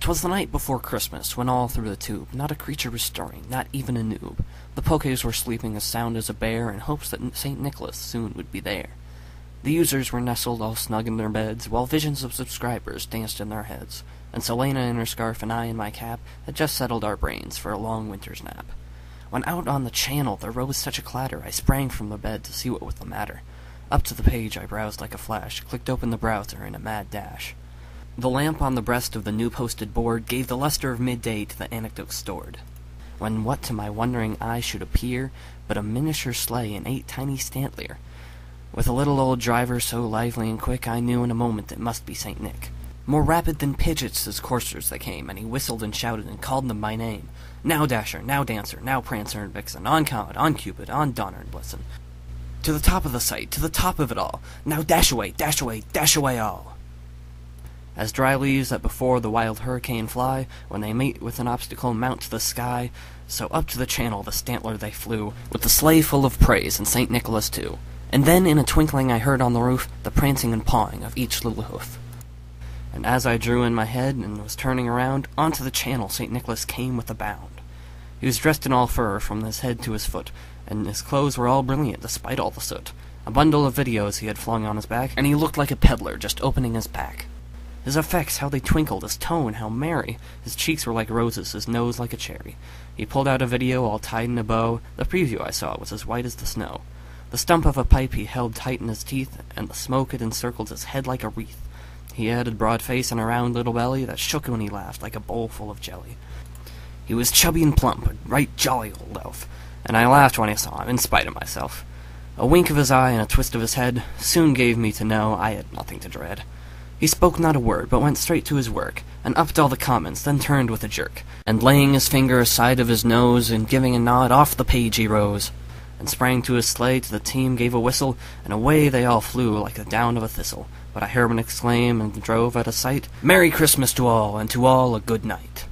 'Twas the night before Christmas, when all through the tube not a creature was stirring, not even a noob. The Pokeys were sleeping as sound as a bear in hopes that St. Nicholas soon would be there. The users were nestled all snug in their beds, while visions of subscribers danced in their heads, and Selena in her scarf and I in my cap had just settled our brains for a long winter's nap. When out on the channel there rose such a clatter, I sprang from the bed to see what was the matter. Up to the page I browsed like a flash, clicked open the browser in a mad dash. The lamp on the breast of the new posted board gave the luster of midday to the anecdotes stored, when what to my wondering eye should appear but a miniature sleigh and 8 tiny Stantler. With a little old driver so lively and quick, I knew in a moment it must be St. Nick. More rapid than Pidgeot's as coursers they came, and he whistled and shouted and called them by name. Now Dasher, now Dancer, now Prancer and Vixen, on Comet, on Cupid, on Donner and Blitzen. To the top of the sight, to the top of it all, now dash away, dash away, dash away all. As dry leaves that before the wild hurricane fly, when they meet with an obstacle mount to the sky, so up to the channel the Stantler they flew, with the sleigh full of praise, and St. Nicholas too. And then in a twinkling I heard on the roof the prancing and pawing of each little hoof. And as I drew in my head and was turning around, onto the channel St. Nicholas came with a bound. He was dressed in all fur from his head to his foot, and his clothes were all brilliant despite all the soot. A bundle of videos he had flung on his back, and he looked like a peddler just opening his pack. His effects, how they twinkled, his tone, how merry. His cheeks were like roses, his nose like a cherry. He pulled out a video all tied in a bow. The preview I saw was as white as the snow. The stump of a pipe he held tight in his teeth, and the smoke had encircled his head like a wreath. He had a broad face and a round little belly that shook when he laughed like a bowl full of jelly. He was chubby and plump, a right jolly old elf, and I laughed when I saw him, in spite of myself. A wink of his eye and a twist of his head soon gave me to know I had nothing to dread. He spoke not a word, but went straight to his work, and upped all the comments, then turned with a jerk, and laying his finger aside of his nose, and giving a nod, off the page he rose, and sprang to his sleigh, to the team gave a whistle, and away they all flew like the down of a thistle. But I heard one exclaim, and drove out of sight, "Merry Christmas to all, and to all a good night."